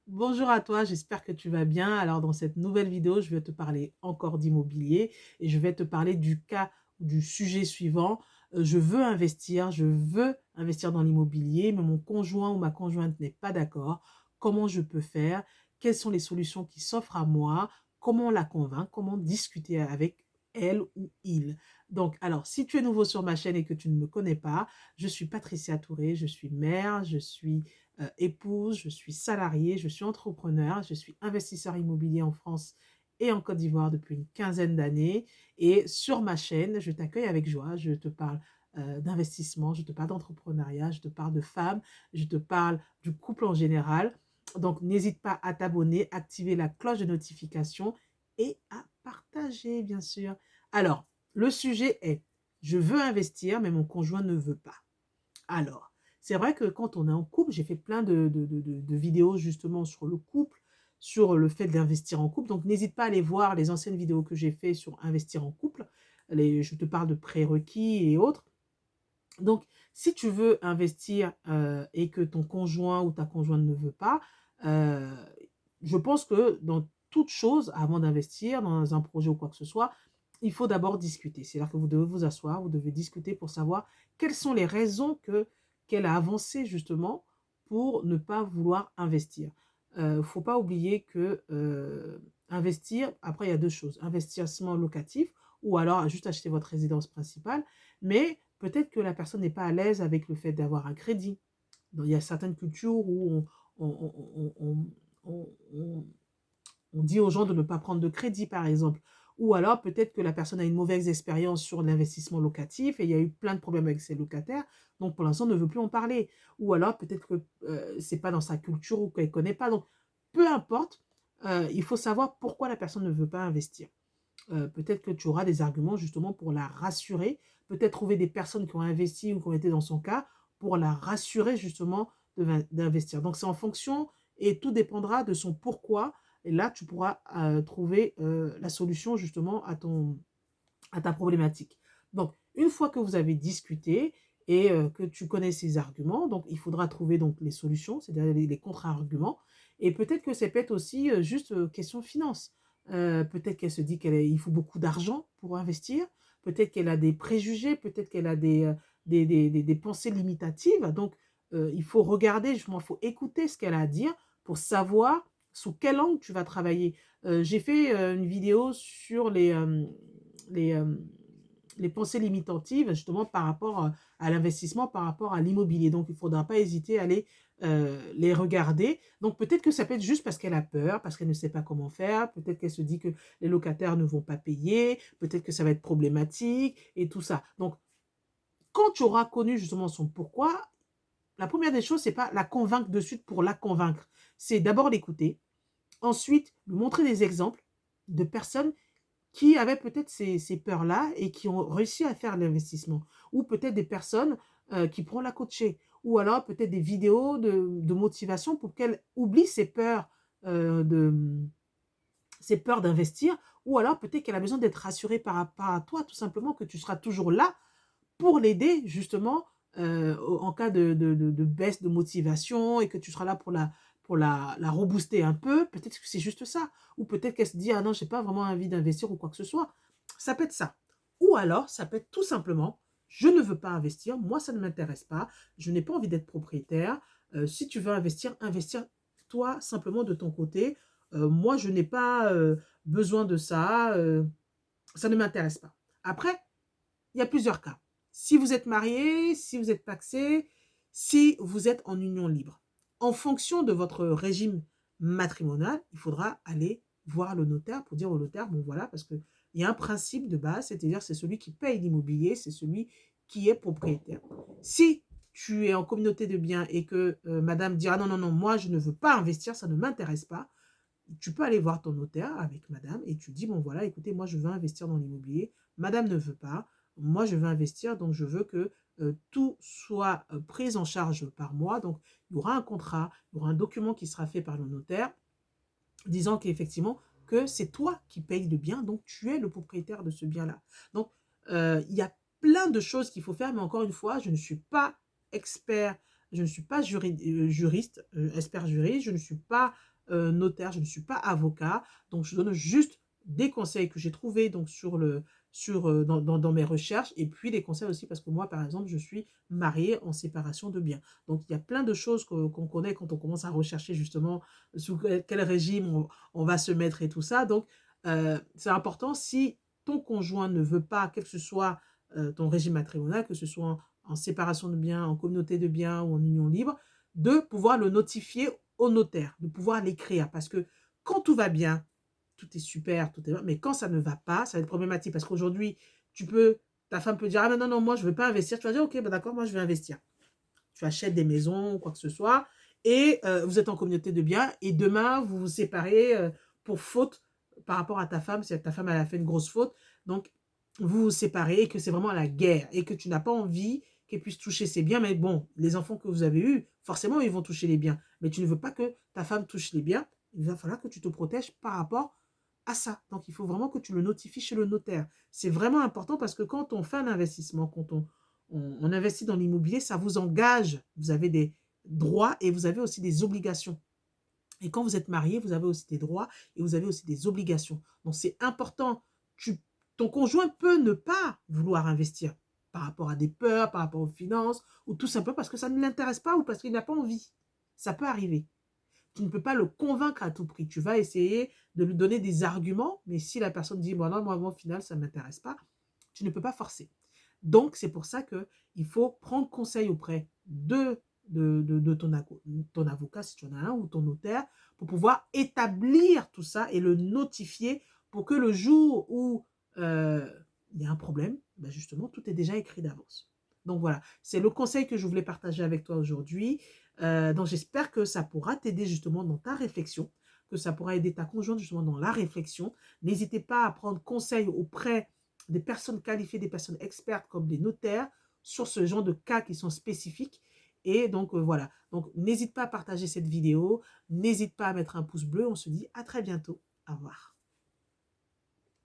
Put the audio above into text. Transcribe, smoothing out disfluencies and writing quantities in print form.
Bonjour à toi, j'espère que tu vas bien. Alors dans cette nouvelle vidéo, je vais te parler encore d'immobilier et je vais te parler du sujet suivant. Je veux investir dans l'immobilier, mais mon conjoint ou ma conjointe n'est pas d'accord. Comment je peux faire? Quelles sont les solutions qui s'offrent à moi? Comment la convaincre? Comment discuter avec elle ou il? Donc, alors, si tu es nouveau sur ma chaîne et que tu ne me connais pas, je suis Patricia Touré, je suis mère, je suis épouse, je suis salariée, je suis entrepreneur, je suis investisseur immobilier en France et en Côte d'Ivoire depuis une quinzaine d'années. Et sur ma chaîne, je t'accueille avec joie. Je te parle d'investissement, je te parle d'entrepreneuriat, je te parle de femmes, je te parle du couple en général. Donc, n'hésite pas à t'abonner, activer la cloche de notification et à partager, bien sûr. Alors, le sujet est, je veux investir, mais mon conjoint ne veut pas. Alors, c'est vrai que quand on est en couple, j'ai fait plein de vidéos justement sur le couple, sur le fait d'investir en couple. Donc, n'hésite pas à aller voir les anciennes vidéos que j'ai fait sur investir en couple. Je te parle de prérequis et autres. Donc, si tu veux investir et que ton conjoint ou ta conjointe ne veut pas, euh, je pense que dans toute chose, avant d'investir dans un projet ou quoi que ce soit, il faut d'abord discuter. C'est-à-dire que vous devez vous asseoir, vous devez discuter pour savoir quelles sont les raisons qu'elle a avancées justement pour ne pas vouloir investir. Il ne faut pas oublier que investir, après il y a deux choses, investissement locatif ou alors juste acheter votre résidence principale, mais peut-être que la personne n'est pas à l'aise avec le fait d'avoir un crédit. Donc, il y a certaines cultures où on on dit aux gens de ne pas prendre de crédit, par exemple. Ou alors, peut-être que la personne a une mauvaise expérience sur l'investissement locatif et il y a eu plein de problèmes avec ses locataires, donc pour l'instant, ne veut plus en parler. Ou alors, peut-être que c'est pas dans sa culture ou qu'elle ne connaît pas. Donc, peu importe, il faut savoir pourquoi la personne ne veut pas investir. Peut-être que tu auras des arguments justement pour la rassurer, peut-être trouver des personnes qui ont investi ou qui ont été dans son cas pour la rassurer justement d'investir. Donc c'est en fonction et tout dépendra de son pourquoi. Et là, tu pourras trouver la solution justement à ta problématique. Donc, une fois que vous avez discuté et que tu connais ces arguments, donc il faudra trouver donc les solutions, c'est-à-dire les contre-arguments. Et peut-être que c'est peut-être aussi juste question finance. Peut-être qu'elle se dit qu'il faut beaucoup d'argent pour investir. Peut-être qu'elle a des préjugés. Peut-être qu'elle a des pensées limitatives. Donc, il faut regarder, justement, il faut écouter ce qu'elle a à dire pour savoir sous quel angle tu vas travailler. J'ai fait une vidéo sur les, euh, les pensées limitatives, justement, par rapport à l'investissement, par rapport à l'immobilier. Donc, il ne faudra pas hésiter à les regarder. Donc, peut-être que ça peut être juste parce qu'elle a peur, parce qu'elle ne sait pas comment faire. Peut-être qu'elle se dit que les locataires ne vont pas payer. Peut-être que ça va être problématique et tout ça. Donc, quand tu auras connu justement son pourquoi, la première des choses, c'est pas la convaincre de suite pour la convaincre. C'est d'abord l'écouter. Ensuite, lui montrer des exemples de personnes qui avaient peut-être ces peurs-là et qui ont réussi à faire l'investissement. Ou peut-être des personnes qui pourront la coacher. Ou alors peut-être des vidéos de motivation pour qu'elle oublie euh, de, ses peurs d'investir. Ou alors peut-être qu'elle a besoin d'être rassurée par rapport à toi, tout simplement, que tu seras toujours là pour l'aider justement en cas de baisse de motivation et que tu seras là pour la rebooster un peu. Peut-être que c'est juste ça. Ou peut-être qu'elle se dit, ah non, je n'ai pas vraiment envie d'investir ou quoi que ce soit. Ça peut être ça. Ou alors, ça peut être tout simplement, je ne veux pas investir, moi, ça ne m'intéresse pas, je n'ai pas envie d'être propriétaire. Si tu veux investir, investir toi simplement de ton côté. Moi, je n'ai pas besoin de ça, ça ne m'intéresse pas. Après, il y a plusieurs cas. Si vous êtes marié, si vous êtes pacsé, si vous êtes en union libre. En fonction de votre régime matrimonial, il faudra aller voir le notaire pour dire au notaire, bon voilà, parce qu'il y a un principe de base, c'est-à-dire c'est celui qui paye l'immobilier, c'est celui qui est propriétaire. Si tu es en communauté de biens et que madame dit, ah non, non, non, moi je ne veux pas investir, ça ne m'intéresse pas, tu peux aller voir ton notaire avec madame et tu dis, bon voilà, écoutez, moi je veux investir dans l'immobilier, madame ne veut pas, moi je veux investir, donc je veux que tout soit pris en charge par moi. Donc il y aura un contrat, il y aura un document qui sera fait par le notaire disant qu'effectivement que c'est toi qui payes le bien, donc tu es le propriétaire de ce bien-là. Donc il y a plein de choses qu'il faut faire, mais encore une fois, je ne suis pas expert, je ne suis pas juriste, expert juriste, je ne suis pas notaire, je ne suis pas avocat, donc je donne juste des conseils que j'ai trouvés donc dans mes recherches et puis des conseils aussi parce que moi, par exemple, je suis mariée en séparation de biens. Donc il y a plein de choses qu'on connaît quand on commence à rechercher justement sous quel régime on va se mettre et tout ça. Donc c'est important si ton conjoint ne veut pas, quel que ce soit ton régime matrimonial, que ce soit en séparation de biens, en communauté de biens ou en union libre, de pouvoir le notifier au notaire, de pouvoir l'écrire. Parce que quand tout va bien, tout est super, tout est bien, mais quand ça ne va pas, ça va être problématique. Parce qu'aujourd'hui, ta femme peut dire, ah mais non, non, moi je ne veux pas investir. Tu vas dire, ok, bah, d'accord, moi je vais investir. Tu achètes des maisons ou quoi que ce soit, et vous êtes en communauté de biens, et demain vous vous séparez pour faute par rapport à ta femme, si ta femme elle a fait une grosse faute, donc vous vous séparez et que c'est vraiment la guerre et que tu n'as pas envie qu'elle puisse toucher ses biens, mais bon, les enfants que vous avez eus, forcément ils vont toucher les biens, mais tu ne veux pas que ta femme touche les biens, il va falloir que tu te protèges par rapport à ça. Donc il faut vraiment que tu le notifies chez le notaire. C'est vraiment important parce que quand on fait un investissement, quand on investit dans l'immobilier, ça vous engage. Vous avez des droits et vous avez aussi des obligations. Et quand vous êtes marié, vous avez aussi des droits et vous avez aussi des obligations. Donc c'est important. Ton conjoint peut ne pas vouloir investir par rapport à des peurs, par rapport aux finances, ou tout simplement parce que ça ne l'intéresse pas ou parce qu'il n'a pas envie. Ça peut arriver. Tu ne peux pas le convaincre à tout prix. Tu vas essayer de lui donner des arguments, mais si la personne dit, bon, non, moi, au final, ça ne m'intéresse pas, tu ne peux pas forcer. Donc, c'est pour ça qu'il faut prendre conseil auprès de ton avocat, si tu en as un, ou ton notaire, pour pouvoir établir tout ça et le notifier pour que le jour où il y a un problème, ben justement, tout est déjà écrit d'avance. Donc voilà, c'est le conseil que je voulais partager avec toi aujourd'hui. Donc j'espère que ça pourra t'aider justement dans ta réflexion, que ça pourra aider ta conjointe justement dans la réflexion. N'hésitez pas à prendre conseil auprès des personnes qualifiées, des personnes expertes comme des notaires sur ce genre de cas qui sont spécifiques. Et donc voilà, donc n'hésite pas à partager cette vidéo, n'hésite pas à mettre un pouce bleu. On se dit à très bientôt. Au revoir.